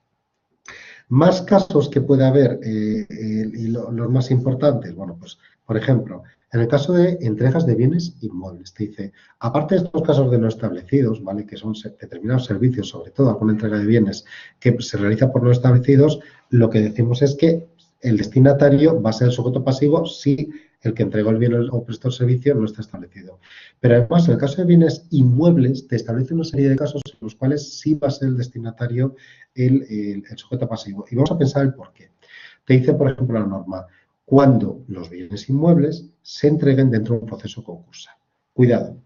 Más casos que puede haber, y los más importantes, bueno, pues, por ejemplo, en el caso de entregas de bienes inmuebles, te dice, aparte de estos casos de no establecidos, ¿vale? Que son determinados servicios, sobre todo alguna entrega de bienes que se realiza por no establecidos, lo que decimos es que el destinatario va a ser el sujeto pasivo si el que entregó el bien o prestó el servicio no está establecido. Pero además, en el caso de bienes inmuebles, te establece una serie de casos en los cuales sí va a ser el destinatario el sujeto pasivo. Y vamos a pensar el por qué. Te dice, por ejemplo, la norma, cuando los bienes inmuebles se entreguen dentro de un proceso concursal. Cuidado,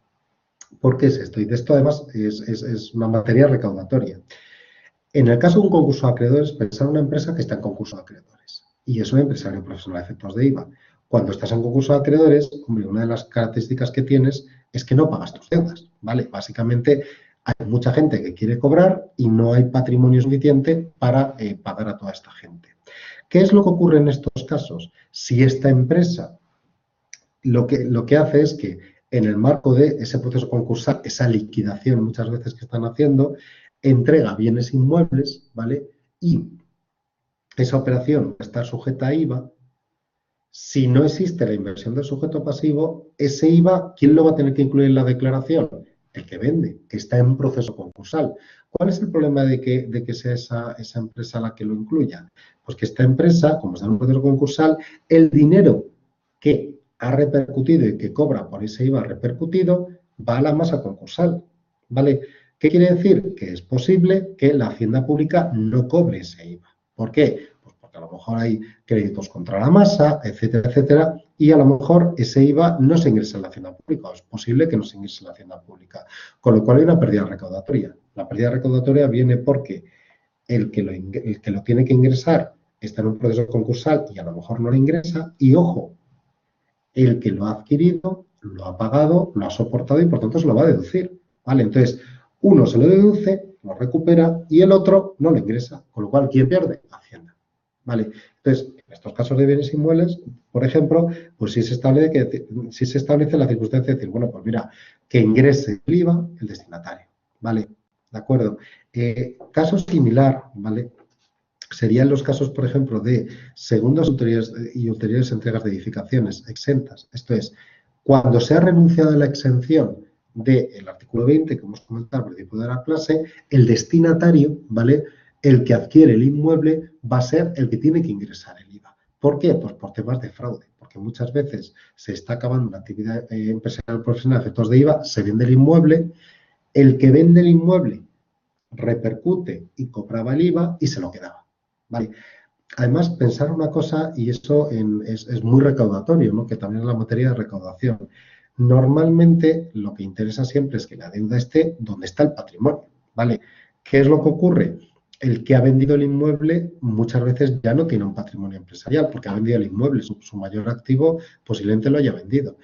¿por qué es esto? Y de esto además es una materia recaudatoria. En el caso de un concurso de acreedores, pensar en una empresa que está en concurso de acreedores y es un empresario profesional a efectos de IVA. Cuando estás en concurso de acreedores, hombre, una de las características que tienes es que no pagas tus deudas, ¿vale? Básicamente hay mucha gente que quiere cobrar y no hay patrimonio suficiente para pagar a toda esta gente. ¿Qué es lo que ocurre en estos casos? Si esta empresa lo que hace es que en el marco de ese proceso concursal, esa liquidación muchas veces que están haciendo, entrega bienes inmuebles, ¿vale? Y esa operación va a estar sujeta a IVA. Si no existe la inversión del sujeto pasivo, ese IVA, ¿quién lo va a tener que incluir en la declaración? El que vende, que está en proceso concursal. ¿Cuál es el problema de que sea esa empresa la que lo incluya? Pues que esta empresa, como está en un proceso concursal, el dinero que ha repercutido y que cobra por ese IVA repercutido va a la masa concursal, ¿vale? ¿Qué quiere decir? Que es posible que la Hacienda Pública no cobre ese IVA. ¿Por qué? Pues porque a lo mejor hay créditos contra la masa, etcétera, etcétera, y a lo mejor ese IVA no se ingresa en la Hacienda Pública, o es posible que no se ingrese en la Hacienda Pública, con lo cual hay una pérdida recaudatoria. La pérdida recaudatoria viene porque el que lo tiene que ingresar está en un proceso concursal y a lo mejor no lo ingresa, y ojo, el que lo ha adquirido, lo ha pagado, lo ha soportado y por tanto se lo va a deducir, ¿vale? Entonces, uno se lo deduce, lo recupera y el otro no lo ingresa, con lo cual, ¿quién pierde? Hacienda, ¿vale? Entonces, en estos casos de bienes inmuebles, por ejemplo, pues si se establece la circunstancia de decir, bueno, pues mira, que ingrese el IVA el destinatario, ¿vale? ¿De acuerdo? Caso similar, ¿vale? Serían los casos, por ejemplo, de segundas y ulteriores entregas de edificaciones exentas. Esto es, cuando se ha renunciado a la exención del artículo 20, que hemos comentado al principio de la clase, el destinatario, ¿vale? El que adquiere el inmueble va a ser el que tiene que ingresar el IVA. ¿Por qué? Pues por temas de fraude, porque muchas veces se está acabando una actividad empresarial profesional a efectos de IVA, se vende el inmueble, el que vende el inmueble repercute y cobraba el IVA y se lo quedaba. ¿Vale? Además, pensar una cosa, y eso es muy recaudatorio, ¿no? Que también es la materia de recaudación. Normalmente lo que interesa siempre es que la deuda esté donde está el patrimonio, ¿vale? ¿Qué es lo que ocurre? El que ha vendido el inmueble muchas veces ya no tiene un patrimonio empresarial porque ha vendido el inmueble, su mayor activo posiblemente lo haya vendido.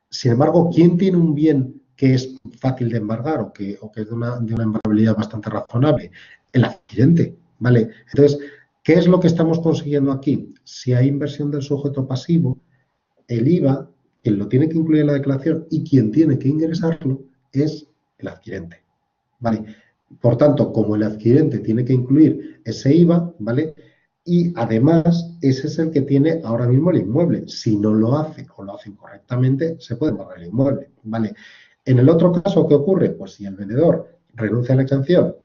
Sin embargo, ¿quién tiene un bien que es fácil de embargar o que es de una embargabilidad bastante razonable? El adquirente, ¿vale? Entonces, ¿qué es lo que estamos consiguiendo aquí? Si hay inversión del sujeto pasivo, el IVA, quien lo tiene que incluir en la declaración y quien tiene que ingresarlo es el adquirente, ¿vale? Por tanto, como el adquirente tiene que incluir ese IVA, ¿vale? Y además, ese es el que tiene ahora mismo el inmueble. Si no lo hace o lo hace incorrectamente, se puede embargar el inmueble, ¿vale? En el otro caso, ¿qué ocurre? Pues si el vendedor renuncia a la exención,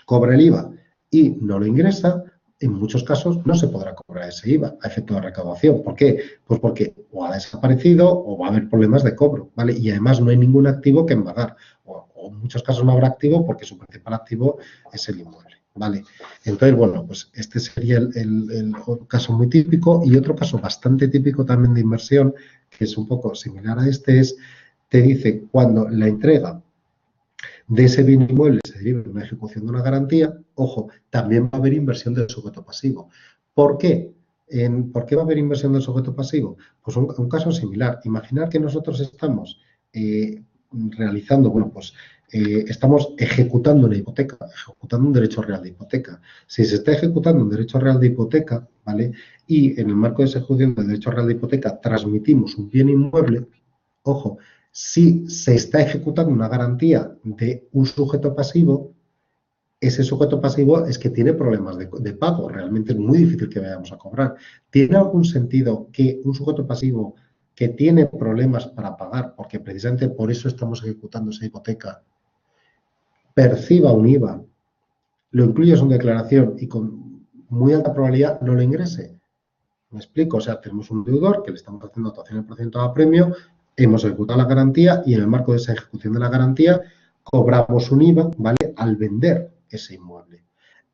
cobra el IVA y no lo ingresa, en muchos casos no se podrá cobrar ese IVA a efecto de recaudación. ¿Por qué? Pues porque o ha desaparecido o va a haber problemas de cobro, ¿vale? Y además no hay ningún activo que embargar. O en muchos casos no habrá activo porque su principal activo es el inmueble, ¿vale? Entonces, bueno, pues este sería el caso muy típico. Y otro caso bastante típico también de inversión, que es un poco similar a este, es, te dice, cuando la entrega de ese bien inmueble se deriva de una ejecución de una garantía, ojo, también va a haber inversión del sujeto pasivo. ¿Por qué? ¿Por qué va a haber inversión del sujeto pasivo? Pues un caso similar. Imaginar que nosotros estamos realizando, bueno, pues estamos ejecutando una hipoteca, ejecutando un derecho real de hipoteca. Si se está ejecutando un derecho real de hipoteca, ¿vale? Y en el marco de esa ejecución del derecho real de hipoteca transmitimos un bien inmueble, ojo, si se está ejecutando una garantía de un sujeto pasivo, ese sujeto pasivo es que tiene problemas de pago. Realmente es muy difícil que vayamos a cobrar. ¿Tiene algún sentido que un sujeto pasivo que tiene problemas para pagar, porque precisamente por eso estamos ejecutando esa hipoteca, perciba un IVA, lo incluya en su declaración y con muy alta probabilidad no lo ingrese? ¿Me explico? O sea, tenemos un deudor que le estamos haciendo actuación del porcentaje a premio, hemos ejecutado la garantía y en el marco de esa ejecución de la garantía cobramos un IVA, ¿vale? Al vender ese inmueble.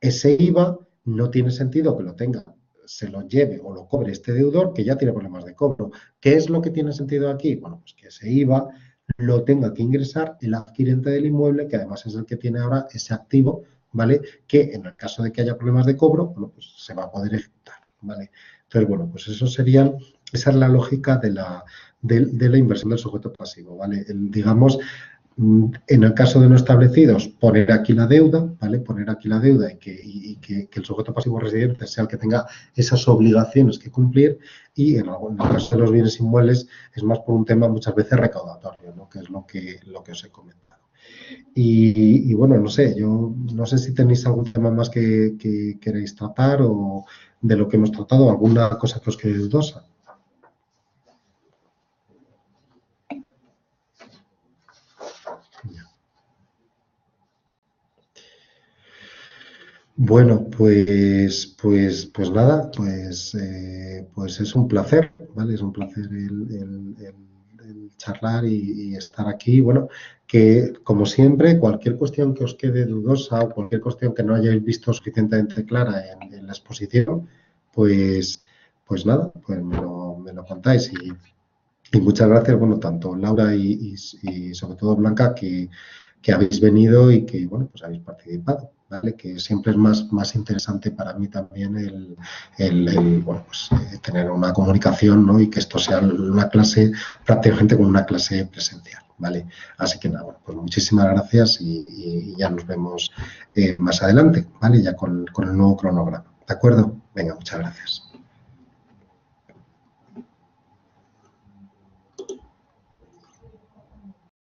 Ese IVA no tiene sentido que lo tenga, se lo lleve o lo cobre este deudor que ya tiene problemas de cobro. ¿Qué es lo que tiene sentido aquí? Bueno, pues que ese IVA lo tenga que ingresar el adquirente del inmueble, que además es el que tiene ahora ese activo, ¿vale? Que en el caso de que haya problemas de cobro, bueno, pues se va a poder ejecutar, ¿vale? Entonces, bueno, pues esa es la lógica de la inversión del sujeto pasivo, ¿vale? Digamos, en el caso de no establecidos, poner aquí la deuda, ¿vale? Poner aquí la deuda y que el sujeto pasivo residente sea el que tenga esas obligaciones que cumplir, y en el caso de los bienes inmuebles es más por un tema muchas veces recaudatorio, ¿no? Que es lo que os he comentado. Y bueno, no sé, yo no sé si tenéis algún tema más que queréis tratar o de lo que hemos tratado, alguna cosa que os quede dudosa. Bueno, pues nada, pues es un placer, ¿vale? Es un placer el charlar y estar aquí. Bueno, que como siempre, cualquier cuestión que os quede dudosa o cualquier cuestión que no hayáis visto suficientemente clara en la exposición, pues nada, pues me lo contáis. Y muchas gracias, bueno, tanto Laura y sobre todo Blanca, que habéis venido y que, bueno, pues habéis participado, ¿vale? Que siempre es más interesante para mí también bueno, pues, tener una comunicación, ¿no? Y que esto sea una clase, prácticamente como una clase presencial, ¿vale? Así que nada, bueno, pues muchísimas gracias y ya nos vemos más adelante, ¿vale? Ya con el nuevo cronograma, ¿de acuerdo? Venga, muchas gracias.